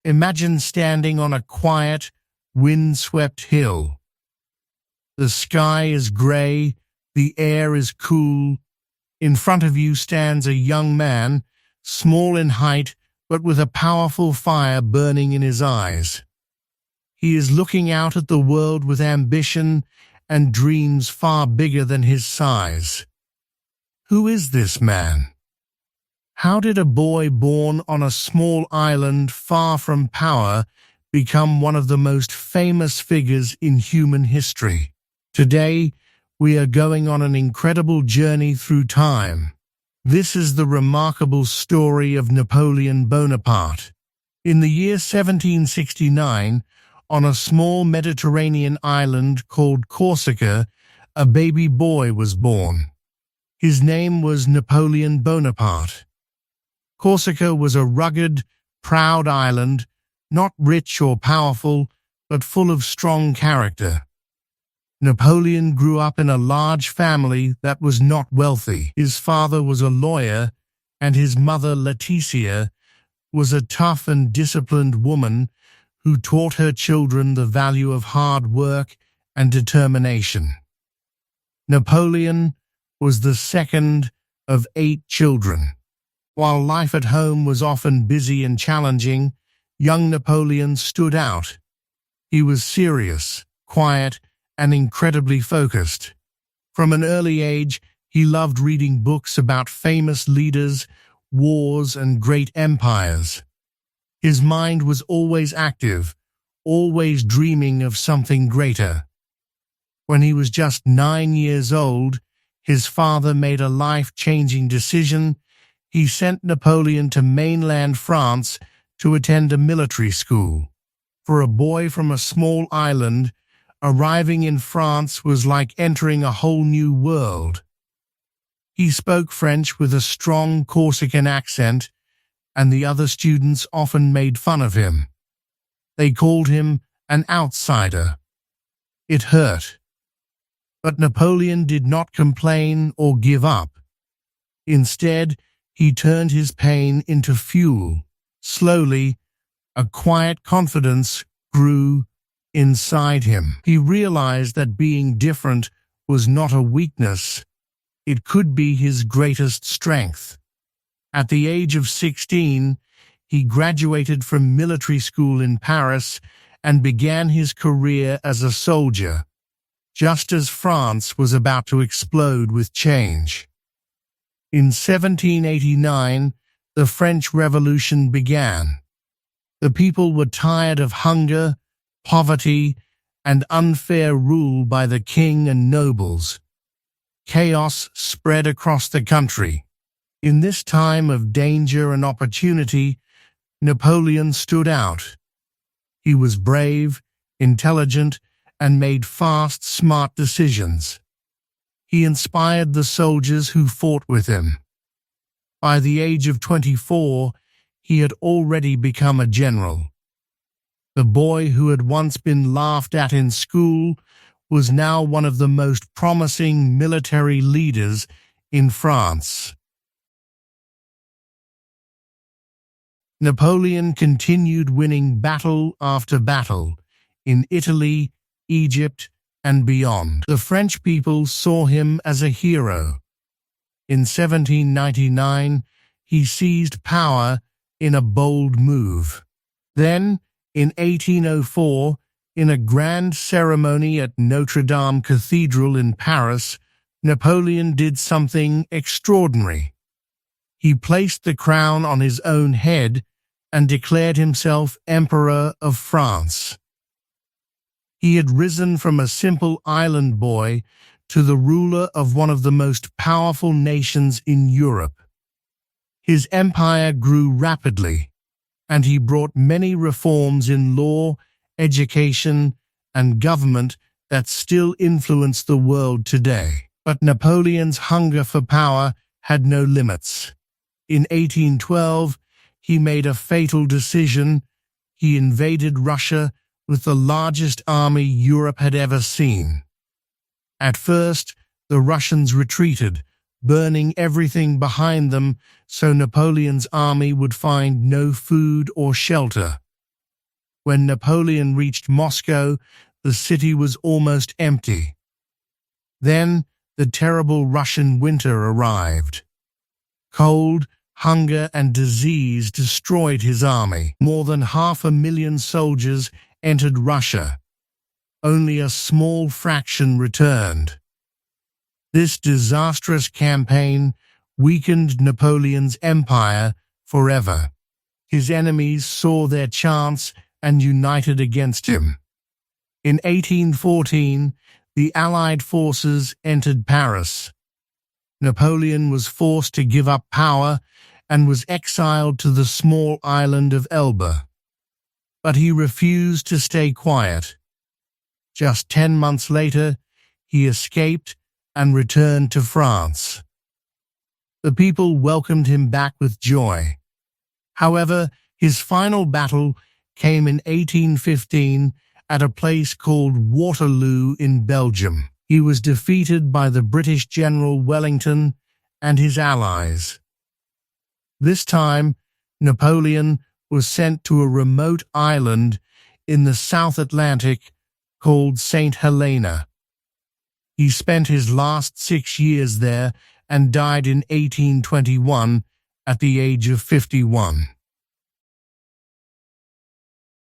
Imagine standing on a quiet, wind-swept hill. The sky is gray, the air is cool. In front of you stands a young man, small in height, but with a powerful fire burning in his eyes. He is looking out at the world with ambition and dreams far bigger than his size. Who is this man? How did a boy born on a small island far from power become one of the most famous figures in human history? Today, we are going on an incredible journey through time. This is the remarkable story of Napoleon Bonaparte. In the year 1769, on a small Mediterranean island called Corsica, a baby boy was born. His name was Napoleon Bonaparte. Corsica was a rugged, proud island, not rich or powerful, but full of strong character. Napoleon grew up in a large family that was not wealthy. His father was a lawyer, and his mother, Laetitia, was a tough and disciplined woman who taught her children the value of hard work and determination. Napoleon was the second of 8 children. While life at home was often busy and challenging, young Napoleon stood out. He was serious, quiet, and incredibly focused. From an early age, he loved reading books about famous leaders, wars, and great empires. His mind was always active, always dreaming of something greater. When he was just 9 years old, his father made a life-changing decision. He sent Napoleon to mainland France to attend a military school. For a boy from a small island, arriving in France was like entering a whole new world. He spoke French with a strong Corsican accent, and the other students often made fun of him. They called him an outsider. It hurt. But Napoleon did not complain or give up. Instead, he turned his pain into fuel. Slowly, a quiet confidence grew inside him. He realized that being different was not a weakness. It could be his greatest strength. At the age of 16, he graduated from military school in Paris and began his career as a soldier, just as France was about to explode with change. In 1789, the French Revolution began. The people were tired of hunger, poverty, and unfair rule by the king and nobles. Chaos spread across the country. In this time of danger and opportunity, Napoleon stood out. He was brave, intelligent, and made fast, smart decisions. He inspired the soldiers who fought with him. By the age of 24, he had already become a general. The boy who had once been laughed at in school was now one of the most promising military leaders in France. Napoleon continued winning battle after battle in Italy, Egypt, and beyond. The French people saw him as a hero. In 1799, he seized power in a bold move. Then, in 1804, in a grand ceremony at Notre Dame Cathedral in Paris, Napoleon did something extraordinary. He placed the crown on his own head and declared himself Emperor of France. He had risen from a simple island boy to the ruler of one of the most powerful nations in Europe. His empire grew rapidly, and he brought many reforms in law, education, and government that still influence the world today. But Napoleon's hunger for power had no limits. In 1812, he made a fatal decision. He invaded Russia with the largest army Europe had ever seen. At first, the Russians retreated, burning everything behind them so Napoleon's army would find no food or shelter. When Napoleon reached Moscow, the city was almost empty. Then the terrible Russian winter arrived. Cold, hunger, and disease destroyed his army. More than 500,000 soldiers entered Russia. Only a small fraction returned. This disastrous campaign weakened Napoleon's empire forever. His enemies saw their chance and united against him. In 1814, the Allied forces entered Paris. Napoleon was forced to give up power and was exiled to the small island of Elba. But he refused to stay quiet. Just 10 months later, he escaped and returned to France. The people welcomed him back with joy. However, his final battle came in 1815 at a place called Waterloo in Belgium. He was defeated by the British General Wellington and his allies. This time, Napoleon was sent to a remote island in the South Atlantic called St. Helena. He spent his last 6 years there and died in 1821 at the age of 51.